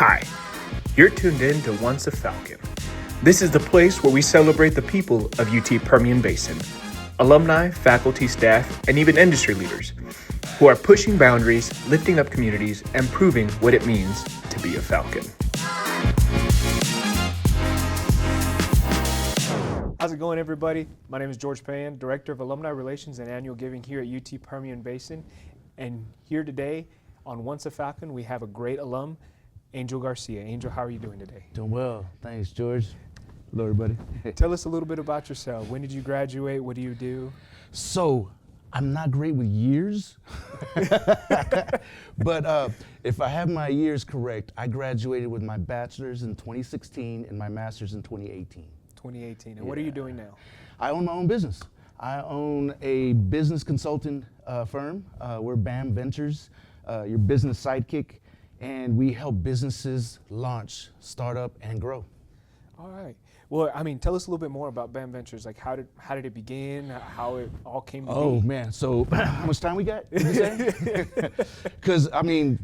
Hi, you're tuned in to Once a Falcon. This is the place where we celebrate the people of UT Permian Basin, alumni, faculty, staff, and even industry leaders who are pushing boundaries, lifting up communities, and proving what it means to be a Falcon. How's it going, everybody? My name is George Pan, Director of Alumni Relations and Annual Giving here at UT Permian Basin. And here today on Once a Falcon, we have a great alum, Angel Garcia. Angel, how are you doing today? Doing well. Thanks, George. Hello, everybody. Tell us a little bit about yourself. When did you graduate? What do you do? So, I'm not great with years, but if I have my years correct, I graduated with my bachelor's in 2016 and my master's in 2018. 2018. And what are you doing now? I own my own business. I own a business consulting firm. We're BAM Ventures, your business sidekick, and we help businesses launch, start up, and grow. All right. Well, I mean, tell us a little bit more about BAM Ventures. Like, how did it begin? How it all came to be? Oh man, so how much time we got? Did you say? Because I mean,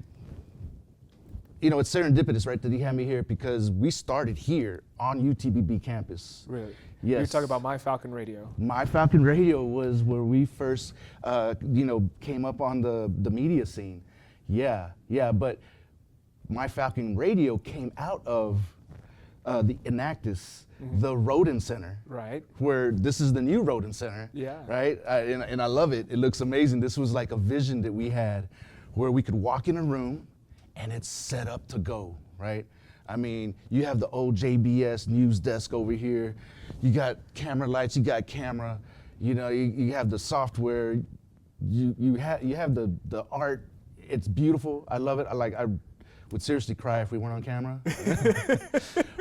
you know, it's serendipitous, right, that he had me here because we started here on UTPB campus. Really? Yes. You're talking about My Falcon Radio. My Falcon Radio was where we first, came up on the media scene. Yeah, but My Falcon Radio came out of the Enactus, the Rodin Center. Right. Where this is the new Rodin Center. Yeah. Right? And I love it. It looks amazing. This was like a vision that we had where we could walk in a room and it's set up to go, right? I mean, you have the old JBS news desk over here. You got camera lights, you got camera, you know, you have the software, you have the art. It's beautiful. I love it. I would seriously cry if we weren't on camera.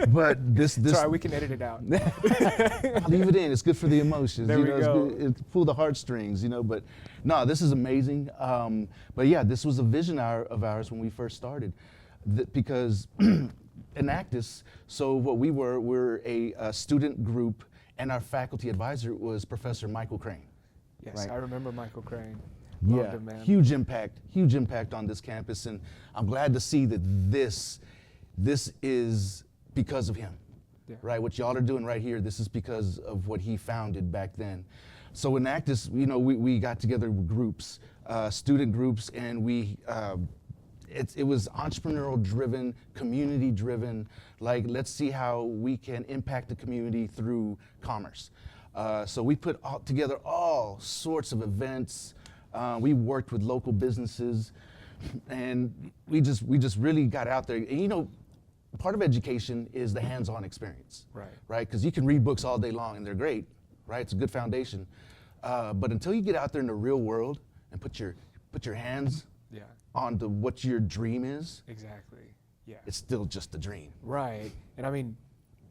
But this Sorry, we can edit it out. I'll leave it in. It's good for the emotions. There we go. It's pull the heartstrings, you know. But no, this is amazing. But yeah, this was a vision of ours when we first started, because Enactus. So what we're a student group, and our faculty advisor was Professor Michael Crain. Yes, right? I remember Michael Crain. Yeah, him, man. huge impact on this campus, and I'm glad to see that this is because of him, Yeah. right? What y'all are doing right here, this is because of what he founded back then. So in Actus, you know, we got together with groups, student groups, and it was entrepreneurial driven, community driven. Like, let's see how we can impact the community through commerce. So we put together all sorts of events. We worked with local businesses, and we just really got out there. And you know, part of education is the hands-on experience, right? Because you can read books all day long, and they're great, right? It's a good foundation. But until you get out there in the real world and put your hands on what your dream is, Exactly. Yeah. it's still just a dream. Right. And I mean,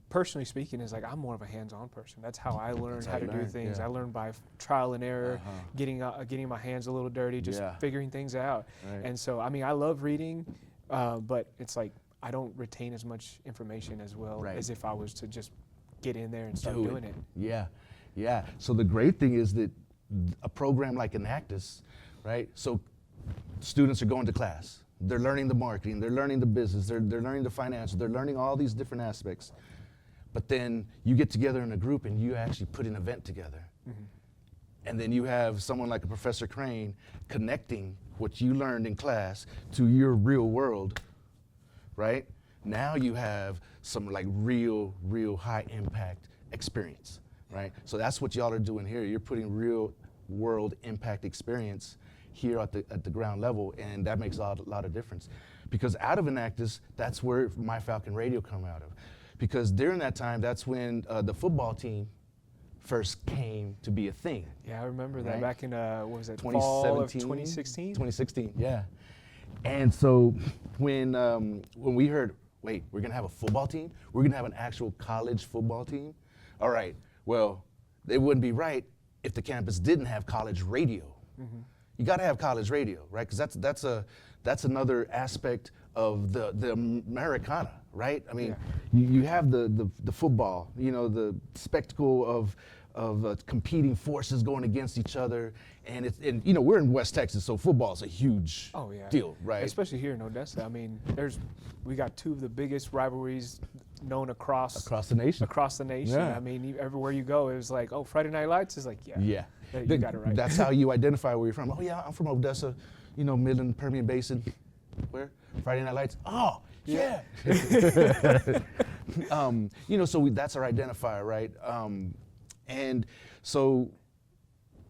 personally speaking, is like I'm more of a hands-on person. That's how I learned how to do things. Yeah. I learned by trial and error, getting my hands a little dirty, just figuring things out. Right. And so, I mean, I love reading, but it's like I don't retain as much information as well as if I was to just get in there and start doing it. Yeah. So the great thing is that a program like Enactus, right? So students are going to class. They're learning the marketing. They're learning the business. They're learning the financial. They're learning all these different aspects. But then you get together in a group and you actually put an event together. And then you have someone like a Professor Crain connecting what you learned in class to your real world, right? Now you have some like real high impact experience, right? So that's what y'all are doing here. You're putting real world impact experience here at the ground level, and that makes a lot of difference. Because out of Enactus, that's where My Falcon Radio come out of. Because during that time, that's when the football team first came to be a thing. Yeah, I remember that back in, what was it, 2017? fall of 2016? 2016, yeah. And so when we heard, wait, we're gonna have a football team? We're gonna have an actual college football team? All right, well, it wouldn't be right if the campus didn't have college radio. You gotta have college radio, right? Because that's another aspect of the Americana, right? I mean, you have the football, you know, the spectacle competing forces going against each other, and we're in West Texas, so football is a huge deal, right? Especially here in Odessa. I mean, we got two of the biggest rivalries known across the nation. Yeah. I mean, everywhere you go, it was like, oh, Friday Night Lights is like, you got it right. That's how you identify where you're from. Oh yeah, I'm from Odessa, Midland, Permian Basin. Where? Friday Night Lights. Oh yeah. So that's our identifier, right? And so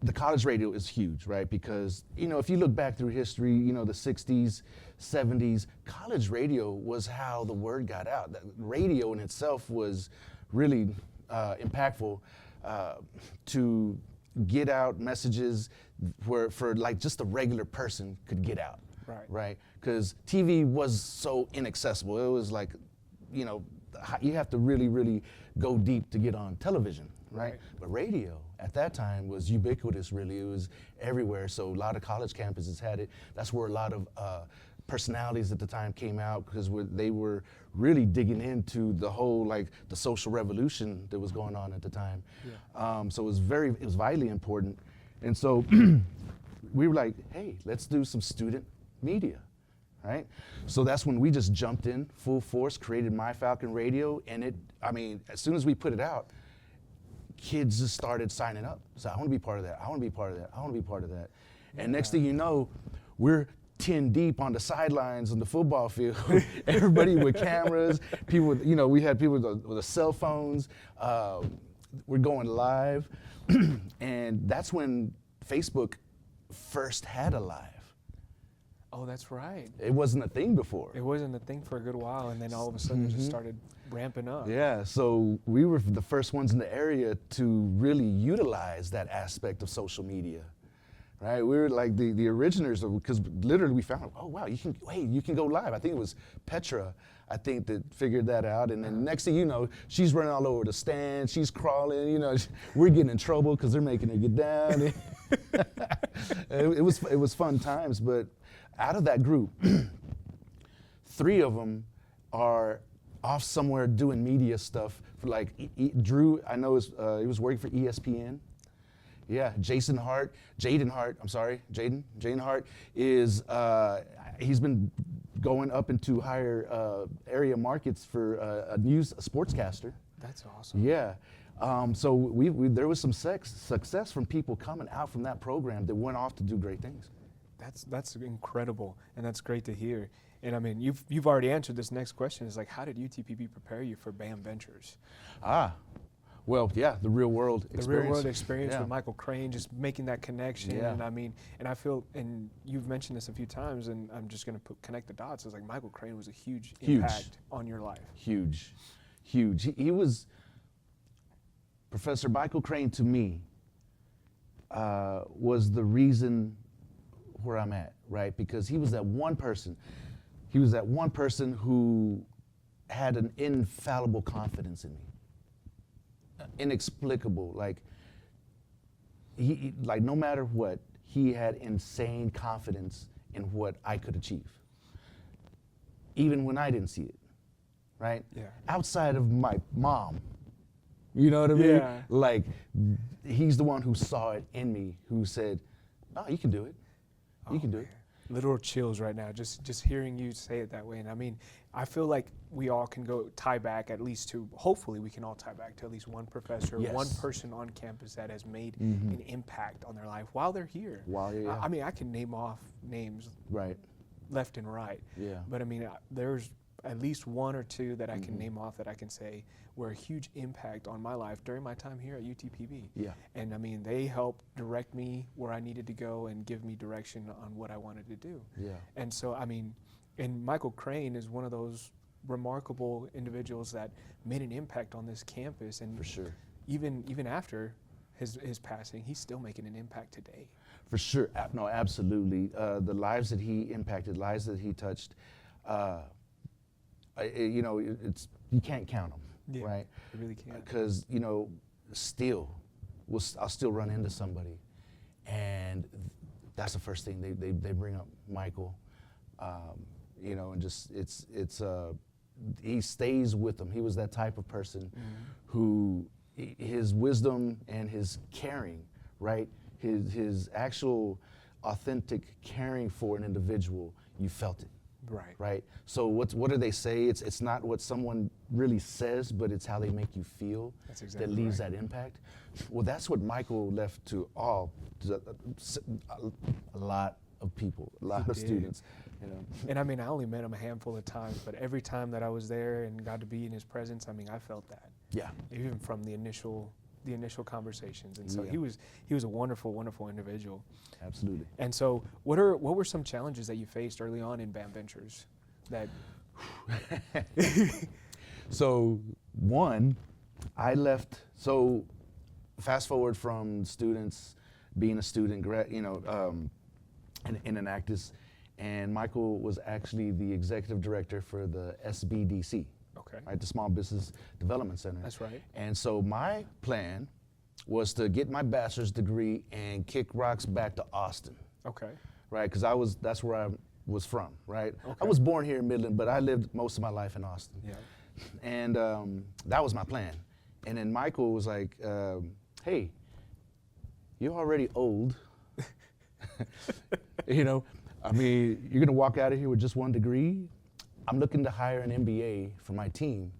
the college radio is huge, right? Because, if you look back through history, the 60s, 70s, college radio was how the word got out. That radio in itself was really impactful to get out messages for like just a regular person could get out, right? Because TV was so inaccessible. It was like, you have to really, really go deep to get on television, right? But radio at that time was ubiquitous, really. It was everywhere. So a lot of college campuses had it. That's where a lot of personalities at the time came out, because they were really digging into the whole, like, the social revolution that was going on at the time. So it was vitally important. And so we were like, hey, let's do some student media. Right? So that's when we just jumped in full force, created My Falcon Radio, and as soon as we put it out, kids just started signing up. So I want to be part of that. I want to be part of that. I want to be part of that. And next thing you know, we're 10 deep on the sidelines on the football field. Everybody with cameras, people with, we had people with the cell phones. We're going live. And that's when Facebook first had a live. Oh, that's right. It wasn't a thing before. It wasn't a thing for a good while, and then all of a sudden it just started ramping up. Yeah, so we were the first ones in the area to really utilize that aspect of social media, right? We were like the originators, because literally we found, oh wow, you can go live. I think it was Petra, that figured that out, and then next thing you know, she's running all over the stand, she's crawling, we're getting in trouble because they're making her get down. It was fun times, but out of that group, 3 of them are off somewhere doing media stuff. For like Drew, I know he was working for ESPN. Yeah, Jaden Hart is he's been going up into higher area markets for a sportscaster. That's awesome. Yeah. So there was some success from people coming out from that program that went off to do great things. That's incredible, and that's great to hear. And I mean, you've already answered this next question. Is like, how did UTPB prepare you for BAM Ventures? Well, yeah, the real world experience. The real world experience with Michael Crain, just making that connection. Yeah. And I mean, and I feel, and you've mentioned this a few times, and I'm just going to connect the dots. It's like Michael Crain was a huge impact on your life. Huge. He was, Professor Michael Crain to me was the reason where I'm at, right? Because he was that one person. He was that one person who had an infallible confidence in me. Inexplicable, like no matter what, he had insane confidence in what I could achieve, even when I didn't see it, right? Yeah. Outside of my mom, you know what I mean? Yeah. Like, he's the one who saw it in me, who said, "Oh, you can do it. You can do it." Literal chills right now, just hearing you say it that way. And I mean, I feel like we all can tie back at least to, hopefully we can all tie back to at least one professor, Yes. one person on campus that has made an impact on their life while they're here. I mean, I can name off names left and right. Yeah. But I mean, there's at least one or two that I can name off that I can say were a huge impact on my life during my time here at UTPB. Yeah. And I mean, they helped direct me where I needed to go and give me direction on what I wanted to do. Yeah. And so, I mean, and Michael Crain is one of those remarkable individuals that made an impact on this campus. And For sure. Even after his passing, he's still making an impact today. For sure. No, absolutely. The lives that he impacted, lives that he touched, you can't count them. Yeah, right? You really can't. Because, I'll still run into somebody, and that's the first thing they bring up Michael, and just he stays with them. He was that type of person who, his wisdom and his caring, right? His actual authentic caring for an individual, you felt it. Right. Right. So what do they say? It's not what someone really says, but it's how they make you feel. That's exactly that leaves right. that impact. Well, that's what Michael left to a lot of people, a lot He of did. students. You know. And I mean, I only met him a handful of times, but every time that I was there and got to be in his presence, I mean, I felt that. Yeah. Even from the initial conversations. And so Yeah. he was a wonderful, wonderful individual. Absolutely. And so what were some challenges that you faced early on in BAM Ventures that So one, I left. So fast forward from students being a student, in Enactus, and Michael was actually the executive director for the SBDC, Okay. right, the Small Business Development Center. That's right. And so my plan was to get my bachelor's degree and kick rocks back to Austin, Okay. right? Because that's where I was from, right? I Okay. was born here in Midland, but I lived most of my life in Austin. Yeah. And that was my plan. And then Michael was like, hey, you're already old. You know, I mean, you're gonna walk out of here with just one degree. I'm looking to hire an MBA for my team.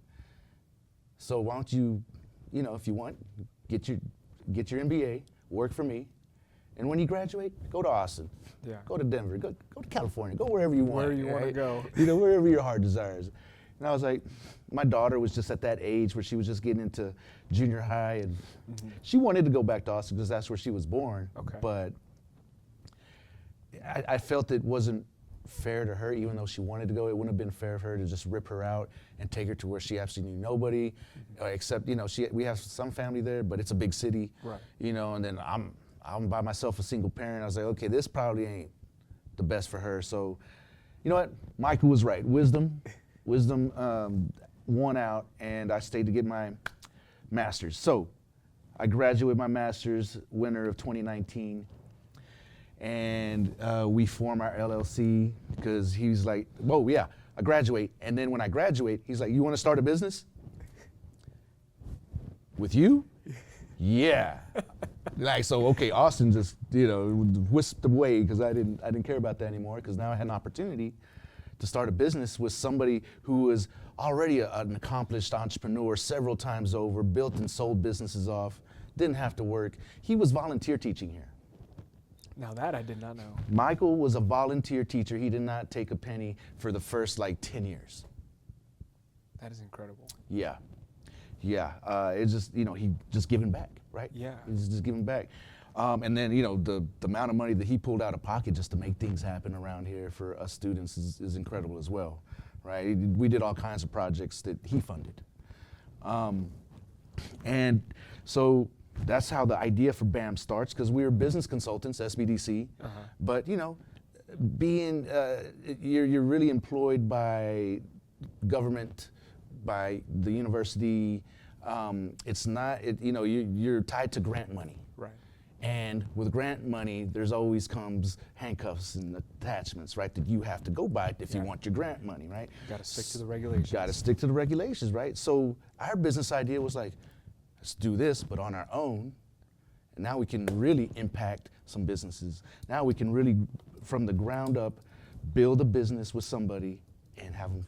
So why don't you, if you want, get your MBA, work for me. And when you graduate, go to Austin, Yeah. go to Denver, go to California, go wherever you want. Where you want to right? go. Wherever your heart desires. And I was like, my daughter was just at that age where she was just getting into junior high, and she wanted to go back to Austin because that's where she was born. Okay. But I felt it wasn't fair to her, even though she wanted to go. It wouldn't have been fair for her to just rip her out and take her to where she absolutely knew nobody, except we have some family there, but it's a big city. Right. And then I'm by myself, a single parent. I was like, okay, this probably ain't the best for her. So, you know what? Michael was right. Wisdom won out, and I stayed to get my master's. So I graduated with my master's winter of 2019, and we form our LLC because he's like, whoa, yeah, I graduate. And then when I graduate, he's like, you want to start a business? With you? Yeah. Okay, Austin just, whisked away because I didn't care about that anymore, because now I had an opportunity to start a business with somebody who was already an accomplished entrepreneur several times over, built and sold businesses off, didn't have to work. He was volunteer teaching here. Now that I did not know. Michael was a volunteer teacher. He did not take a penny for the first 10 years. That is incredible. Yeah. It's just, he just giving back, right? Yeah. He's just giving back. And then, the amount of money that he pulled out of pocket just to make things happen around here for us students is incredible as well, right? We did all kinds of projects that he funded. And so that's how the idea for BAM starts, because we were business consultants, SBDC, but, being, you're really employed by government, by the university. It's not, you're tied to grant money. Right. And with grant money, there's always comes handcuffs and attachments, right, that you have to go by if you want your grant money, right? You got to stick to the regulations. Got to stick to the regulations, right? So our business idea was like, let's do this, but on our own. And now we can really impact some businesses. Now we can really, from the ground up, build a business with somebody and have them,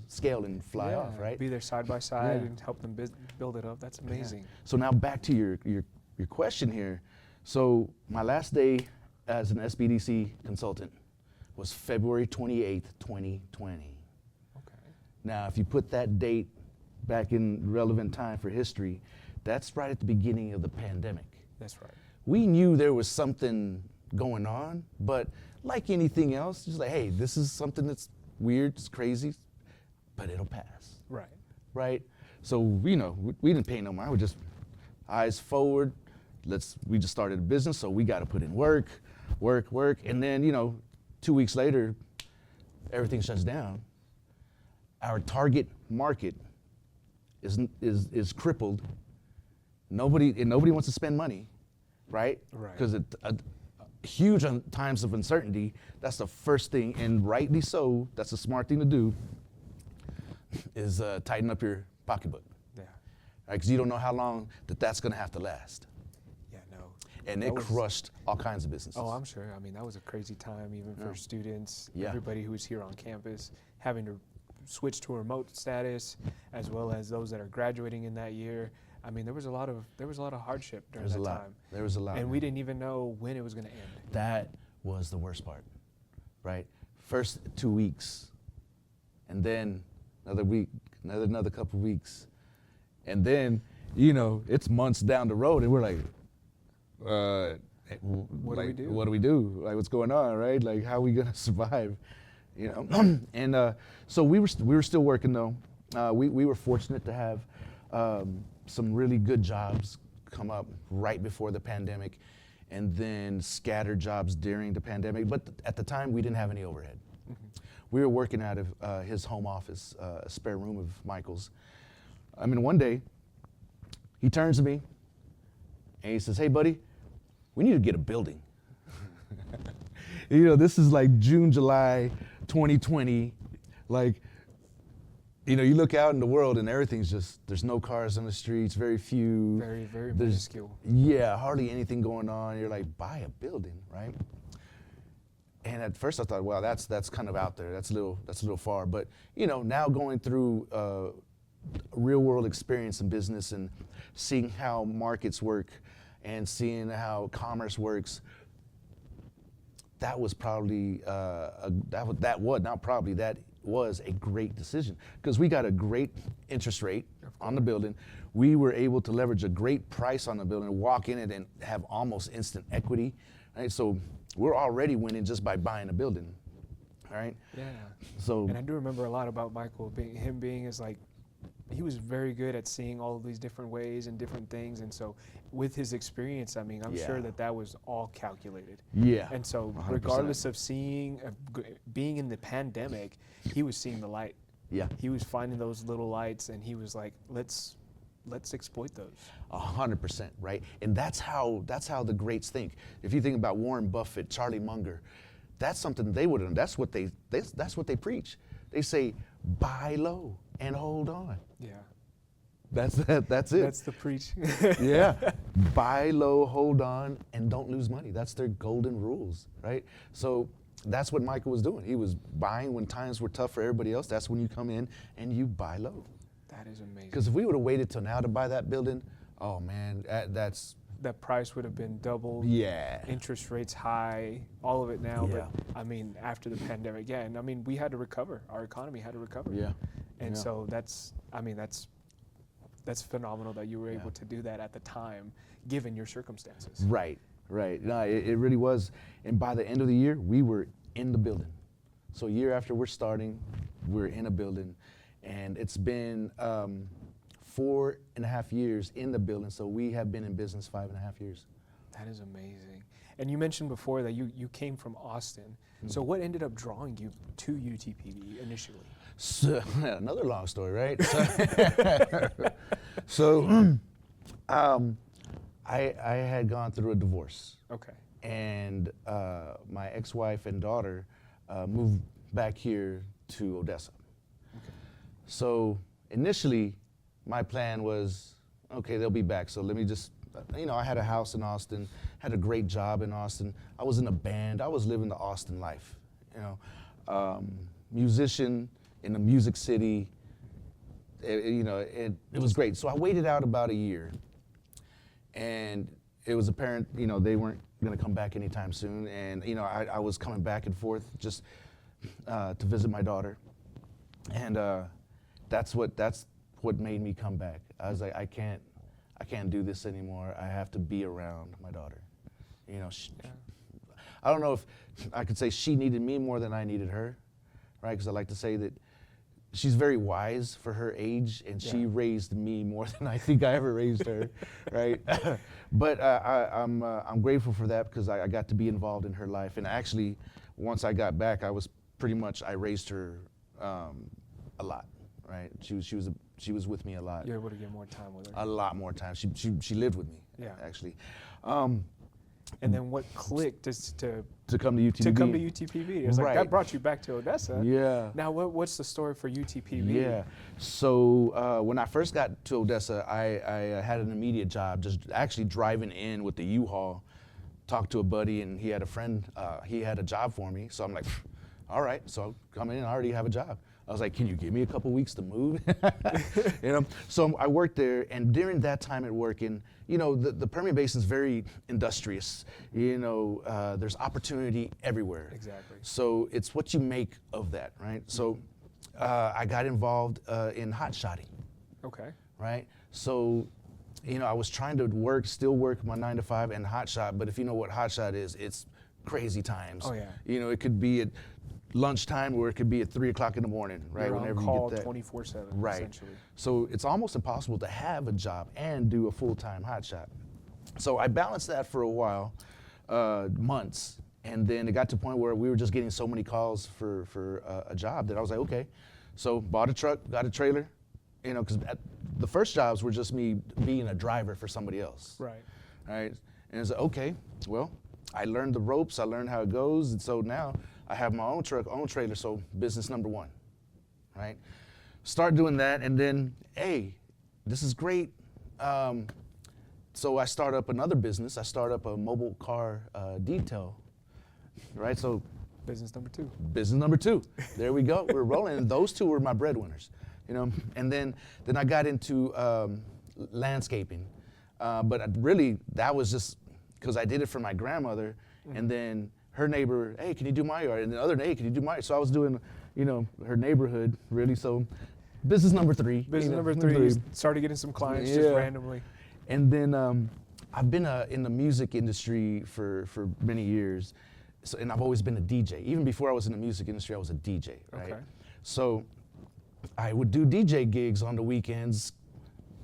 scale and fly off, right? Be there side by side Yeah. and help them build it up. That's amazing. Yeah. So now back to your question here. So my last day as an SBDC consultant was February 28th, 2020. Okay. Now, if you put that date back in relevant time for history, that's right at the beginning of the pandemic. That's right. We knew there was something going on, but like anything else, just like, hey, this is something that's weird, it's crazy, but it'll pass. Right. Right? So, we didn't pay no mind. We just eyes forward. We just started a business, so we got to put in work. And then, 2 weeks later, everything shuts down. Our target market is crippled. Nobody wants to spend money, right? Right. Because huge times of uncertainty, that's the first thing, and rightly so, that's a smart thing to do, is tighten up your pocketbook. Yeah. right? Because you don't know how long that's going to have to last. Yeah, no. And it crushed all kinds of businesses. Oh, I'm sure. I mean, that was a crazy time even for students, Yeah. everybody who was here on campus, having to switch to a remote status, as well as those that are graduating in that year. I mean, there was a lot of hardship during that time. There was a lot. And we didn't even know when it was going to end. That was the worst part, right? First 2 weeks, and then another week, another couple weeks, and then, you know, it's months down the road, and we're like, what do we do? What do we do? Like, what's going on, right? Like, how are we gonna survive? You know, and so we were still working though. We were fortunate to have some really good jobs come up right before the pandemic, and then scattered jobs during the pandemic. But at the time, we didn't have any overhead. We were working out of his home office, a spare room of Michael's. I mean, one day, he turns to me, and he says, "Hey, buddy, we need to get a building." You know, this is like June, July 2020. Like, you know, you look out in the world and everything's just, there's no cars on the streets, very few. Very, very minuscule. Yeah, hardly anything going on. You're like, buy a building, right? And at first I thought, well, that's kind of out there. That's a little far. But, you know, now going through real world experience in business and seeing how markets work and seeing how commerce works, that was probably that was a great decision, because we got a great interest rate on the building. We were able to leverage a great price on the building, walk in it and have almost instant equity, right? So we're already winning just by buying a building, right? Yeah. So, and I do remember a lot about Michael being as like, he was very good at seeing all of these different ways and different things, and so with his experience, I mean, I'm sure that was all calculated. Yeah. And so 100%. regardless of being in the pandemic, he was seeing the light. Yeah. He was finding those little lights, and he was like, let's exploit those. 100%, right? And that's how the greats think. If you think about Warren Buffett, Charlie Munger, that's something they would have done. That's what they preach. They say, buy low and hold on. Yeah. That's it. That's the preach. Yeah. Buy low, hold on, and don't lose money. That's their golden rules, right? So that's what Michael was doing. He was buying when times were tough for everybody else. That's when you come in and you buy low. That is amazing. Because if we would have waited till now to buy that building, oh man, that price would have been doubled. Yeah. Interest rates high, all of it now. Yeah. But I mean, after the pandemic, yeah, and I mean, we had to recover. Our economy had to recover. Yeah. And Yeah. so that's phenomenal that you were able to do that at the time, given your circumstances. Right. No, it really was. And by the end of the year, we were in the building. So a year after we're starting, we're in a building. And it's been 4.5 years in the building. So we have been in business 5.5 years. That is amazing. And you mentioned before that you came from Austin. Mm-hmm. So what ended up drawing you to UTPB initially? So, another long story, right? So I had gone through a divorce. Okay. And my ex-wife and daughter moved back here to Odessa. Okay. So initially, my plan was, okay, they'll be back. So let me just, I had a house in Austin, had a great job in Austin. I was in a band. I was living the Austin life, musician in a music city. It was great. So I waited out about a year, and it was apparent, they weren't going to come back anytime soon. And, I was coming back and forth just to visit my daughter. And that's what made me come back. I was like, I can't do this anymore. I have to be around my daughter. I don't know if I could say she needed me more than I needed her, right? Because I like to say that she's very wise for her age, and she raised me more than I think I ever raised her, right? But I'm grateful for that, because I got to be involved in her life. And actually, once I got back, I raised her a lot, right? She was with me a lot. You were able to get more time with her. A lot more time. She lived with me, actually. And then what clicked is to come to UTPB. come to UTPB. It's like that brought you back to Odessa. Yeah. Now what's the story for UTPB? Yeah. So when I first got to Odessa, I had an immediate job, just actually driving in with the U-Haul. Talked to a buddy, and he had a friend. He had a job for me, so I'm like, all right. So I come in, I already have a job. I was like, can you give me a couple weeks to move? So I worked there, and during that time at working, the Permian Basin is very industrious. There's opportunity everywhere. Exactly. So it's what you make of that, right? So I got involved in hot shotting. Okay. Right? So, I was trying to still work my 9 to 5 and hot shot, but if you know what hot shot is, it's crazy times. Oh, yeah. It could be at lunchtime, or it could be at 3 o'clock in the morning, right? You're Whenever on call you get that. 24/7, right. essentially. So it's almost impossible to have a job and do a full-time hot shot. So I balanced that for a while, months, and then it got to a point where we were just getting so many calls for a job that I was like, okay. So bought a truck, got a trailer, because the first jobs were just me being a driver for somebody else. Right. Right. And it's like, okay, well, I learned the ropes, I learned how it goes, and so now I have my own truck, own trailer, so business number one, right? Start doing that, and then, hey, this is great. So I start up another business. I start up a mobile car detail, right? So business number two. Business number two. There we go. We're rolling. And those two were my breadwinners, And then I got into landscaping, but really that was just because I did it for my grandmother, and then her neighbor, hey, can you do my yard? And the other, hey, can you do my yard? So I was doing, her neighborhood, really. So business number three. Business number three, you started getting some clients just randomly. And then I've been in the music industry for many years. So, and I've always been a DJ. Even before I was in the music industry, I was a DJ, right? Okay. So I would do DJ gigs on the weekends,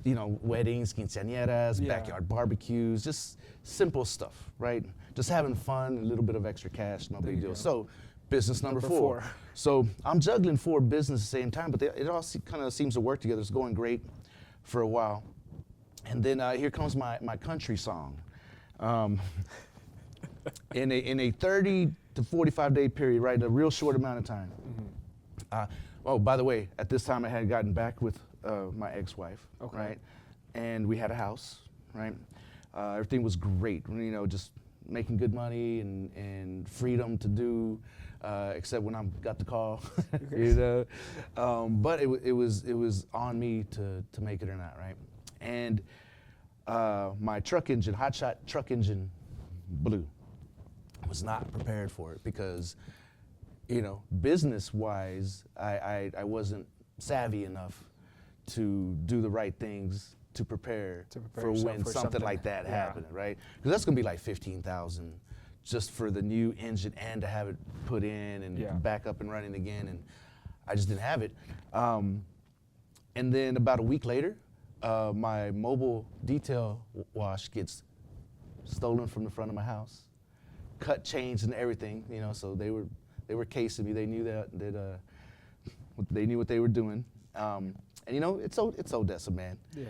weddings, quinceañeras, backyard barbecues, just simple stuff, right? Just having fun, a little bit of extra cash, no big deal. So business number four. So I'm juggling 4 businesses at the same time, but it all kind of seems to work together. It's going great for a while. And then here comes my country song. In a 30 to 45 day period, right, a real short amount of time. Mm-hmm. By the way, at this time I had gotten back with my ex-wife, right? And we had a house, right? Everything was great, just making good money and freedom to do, except when I got the call, But it was on me to make it or not, right? And my truck engine, hot shot truck engine, blew. I was not prepared for it because, business-wise, I wasn't savvy enough to do the right things to prepare for when something like that happened, right? Because that's gonna be like $15,000 just for the new engine and to have it put in and back up and running again, and I just didn't have it. And then about a week later, my mobile detail wash gets stolen from the front of my house, cut, changed, and everything. So they were casing me. They knew that they knew what they were doing. And it's Odessa, man. Yeah.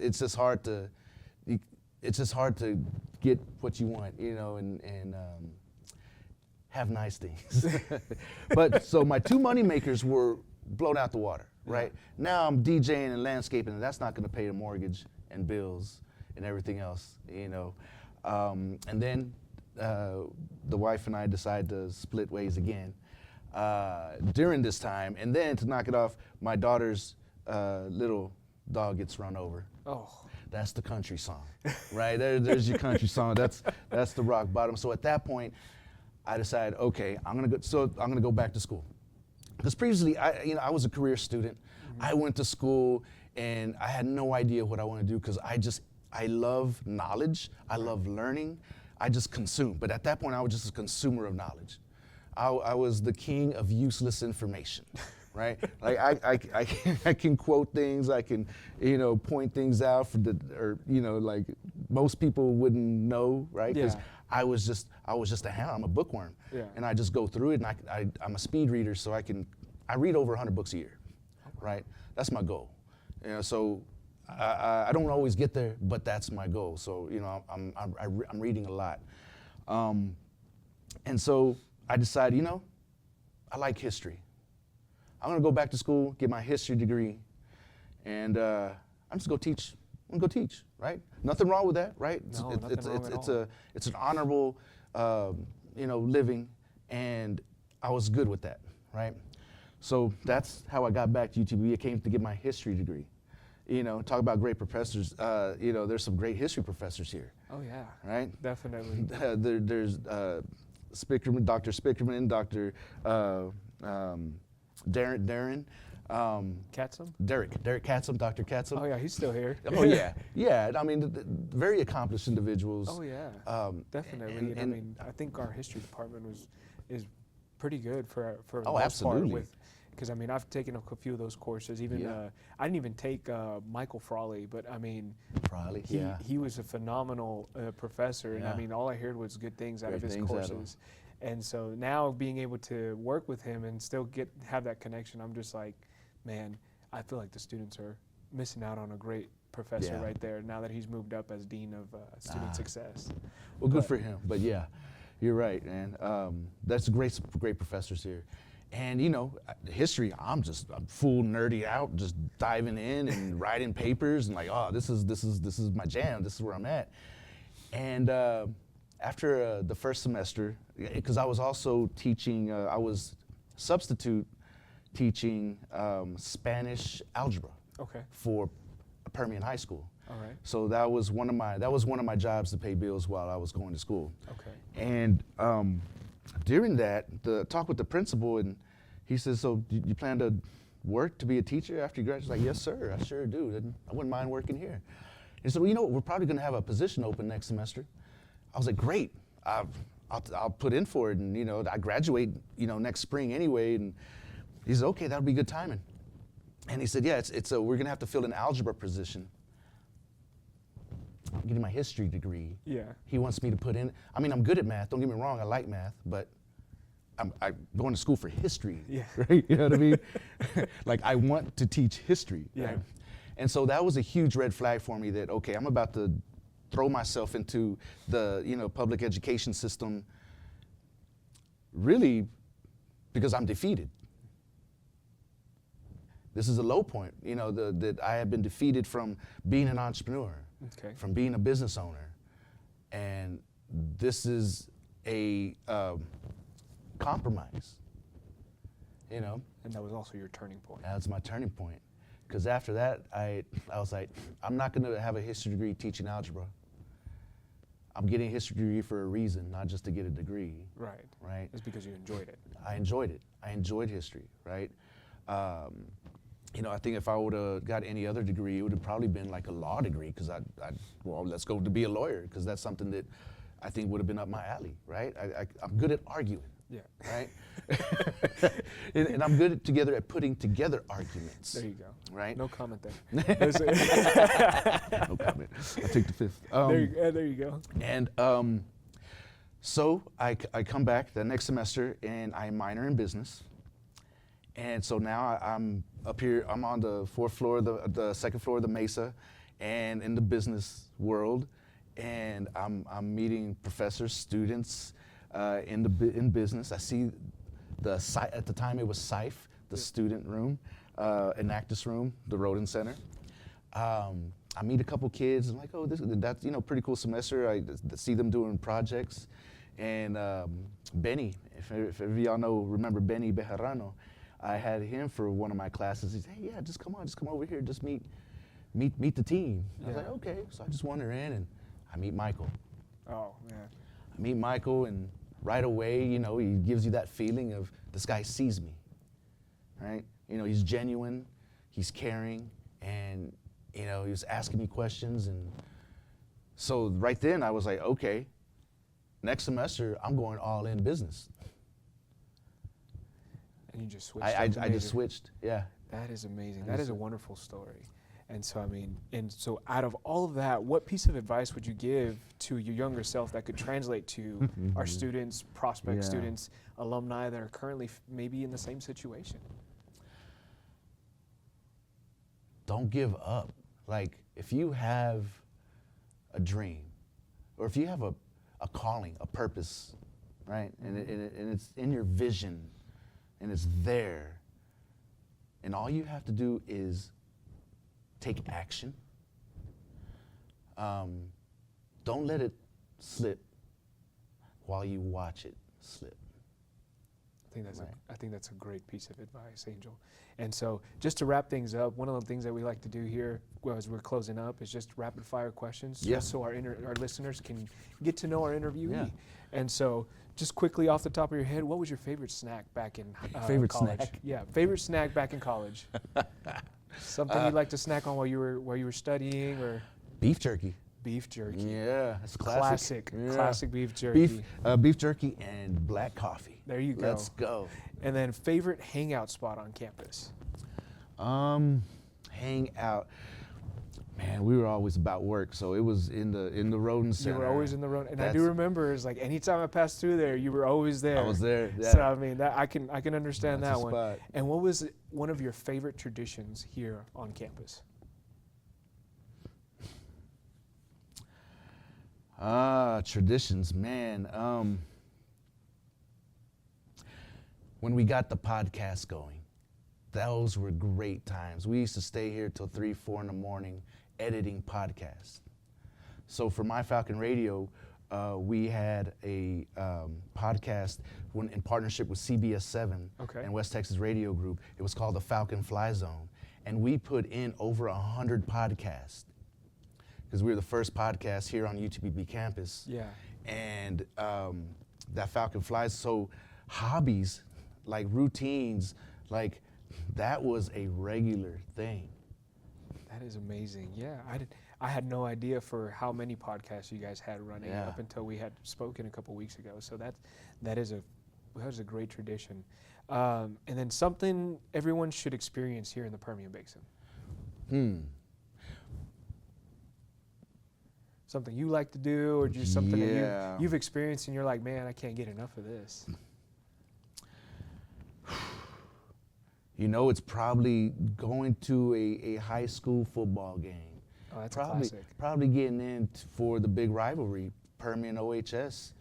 It's just hard to get what you want, and have nice things. But so my 2 money makers were blown out the water, right? Now I'm DJing and landscaping, and that's not going to pay the mortgage and bills and everything else, And then the wife and I decided to split ways again during this time. And then to knock it off, my daughter's little dog gets run over. Oh. That's the country song, right? There's your country song. That's the rock bottom. So at that point, I decided, okay, I'm gonna go back to school. Because previously, I was a career student. Mm-hmm. I went to school and I had no idea what I want to do because I love knowledge. I love learning. I just consume. But at that point, I was just a consumer of knowledge. I was the king of useless information, right? Like I can quote things. I can, point things out like most people wouldn't know, right? Because I was just a hound. I'm a bookworm, and I just go through it. And I'm a speed reader, so I read over 100 books a year, right? That's my goal. So I don't always get there, but that's my goal. So, you know, I'm reading a lot. And so I decided, you know, I like history. I'm gonna go back to school, get my history degree, and I'm just gonna teach. I'm gonna go teach, right? Nothing wrong with that, right? No, nothing wrong at all. It's an honorable, you know, living, and I was good with that, right? So that's how I got back to UTPB. I came to get my history degree. You know, talk about great professors. You know, there's some great history professors here. Oh yeah, right? Definitely. There's Spickerman, Dr. Spickerman, Dr. Darren. Katzum? Derek Katzum, Dr. Katzum. Oh yeah, he's still here. Oh yeah, yeah. I mean, very accomplished individuals. Oh yeah, definitely. And I mean, I think our history department is pretty good for the most absolutely. part. Because I mean, I've taken a few of those courses. Even I didn't even take Michael Frawley, but I mean, he was a phenomenal professor, and I mean, all I heard was good things out of his courses. And so now being able to work with him and still have that connection, I'm just like, man, I feel like the students are missing out on a great professor right there now that he's moved up as Dean of Student Success. Well, good for him. But yeah, you're right, man. That's great professors here. And you know, history, I'm full nerdy out, just diving in and writing papers and like, oh, this is my jam. This is where I'm at. And after the first semester, because I was also teaching, I was substitute teaching Spanish algebra for Permian High School. All right. So that was one of my jobs to pay bills while I was going to school. Okay. And during that, the talk with the principal, and he says, "So you plan to work to be a teacher after you graduate?" Like, "Yes, sir, I sure do. And I wouldn't mind working here." He said, "Well, you know what? We're probably going to have a position open next semester." I was like, "Great, I'll put in for it." And you know, I graduate, you know, next spring anyway. And he said, "Okay, that'll be good timing." And he said, "Yeah, we're going to have to fill an algebra position." I'm getting my history degree. Yeah. He wants me to put in. I mean, I'm good at math. Don't get me wrong. I like math, but I'm going to school for history. Yeah. Right? You know what I mean? Like, I want to teach history. Yeah. Right? And so that was a huge red flag for me that, okay, I'm about to throw myself into the, you know, public education system really because I'm defeated. This is a low point, you know, that I have been defeated from being an entrepreneur, from being a business owner. And this is a compromise, you know. And that was also your turning point. That was my turning point. Because after that, I was like, I'm not going to have a history degree teaching algebra. I'm getting a history degree for a reason, not just to get a degree. Right. Right. It's because you enjoyed it. I enjoyed it. I enjoyed history, right? You know, I think if I would have got any other degree, it would have probably been like a law degree, because well, let's go to be a lawyer, because that's something that I think would have been up my alley, right? I'm good at arguing. Yeah. Right? and I'm good at putting together arguments. There you go. Right? No comment there. No comment. I'll take the fifth. There you go. And so I come back the next semester and I minor in business. And so now I'm up here, I'm on the fourth floor, the second floor of the Mesa, and in the business world. And I'm meeting professors, students in business. I see at the time it was SIFE, the student room, Enactus room, the Rodin Center. I meet a couple kids. I'm like, oh, that's, you know, pretty cool semester. I see them doing projects. And Benny, if any of y'all remember Benny Bejarano, I had him for one of my classes. He said, hey, yeah, just come over here, just meet the team. I was like, okay. So I just wander in and I meet Michael. Oh, man. I meet Michael, and right away, you know, he gives you that feeling of this guy sees me, right? You know, he's genuine, he's caring, and, you know, he was asking me questions. And so right then I was like, okay, next semester I'm going all in business. And you just switched. I just switched, yeah. That is amazing. That is a wonderful story. And so, I mean, so out of all of that, what piece of advice would you give to your younger self that could translate to our students, prospect students, alumni that are currently maybe in the same situation? Don't give up. Like, if you have a dream, or if you have a calling, a purpose, right? And it's in your vision, and it's there, and all you have to do is take action. Don't let it slip while you watch it slip. I think that's a great piece of advice, Angel. And so, just to wrap things up, one of the things that we like to do here as we're closing up is just rapid fire questions, just so our listeners can get to know our interviewee. Yeah. And so, just quickly off the top of your head, what was your favorite snack back in Favorite college? snack? Yeah, favorite snack back in college. Something you like to snack on while you were studying, or Beef jerky. beef jerky. Yeah, it's classic. Classic beef jerky. Beef jerky and black coffee. There you go. Let's go. And then favorite hangout spot on campus. Hang out. Man, we were always about work, so it was in the Rodin Center. You were always in the road, and I do remember it's like anytime I passed through there, you were always there. I was there. Yeah. So I mean, that I can understand That's that a one. spot. And what was one of your favorite traditions here on campus? Traditions, man. When we got the podcast going, those were great times. We used to stay here till 3, 4 in the morning editing podcasts. So for My Falcon Radio, we had a podcast in partnership with CBS 7 and West Texas Radio Group. It was called the Falcon Fly Zone. And we put in over 100 podcasts, because we were the first podcast here on UTPB campus. Yeah. And that Falcon Flies, so hobbies, like routines, like that was a regular thing. That is amazing. Yeah, I had no idea for how many podcasts you guys had running up until we had spoken a couple weeks ago. So that is a great tradition. And then something everyone should experience here in the Permian Basin. Something you like to do, or just something that you've experienced and you're like, man, I can't get enough of this. You know, it's probably going to a high school football game. Oh, that's a classic. Probably getting in for the big rivalry, Permian OHS.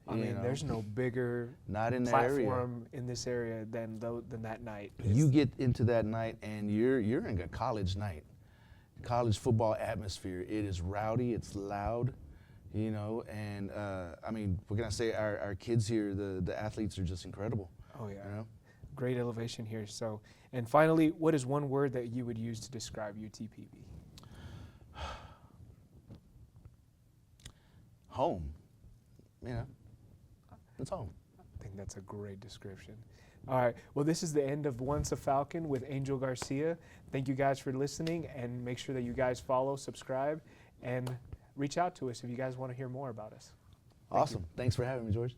I mean, there's no bigger platform in this area than that night. You get into that night and you're in a college night. College football atmosphere. It is rowdy, it's loud, you know, and I mean, what can I say? Our kids here, the athletes are just incredible. Oh yeah, you know? Great elevation here. So, and finally, what is one word that you would use to describe UTPB? Home. Yeah, it's home. I think that's a great description. All right. Well, this is the end of Once a Falcon with Angel Garcia. Thank you guys for listening, and make sure that you guys follow, subscribe, and reach out to us if you guys want to hear more about us. Awesome. Thanks for having me, George.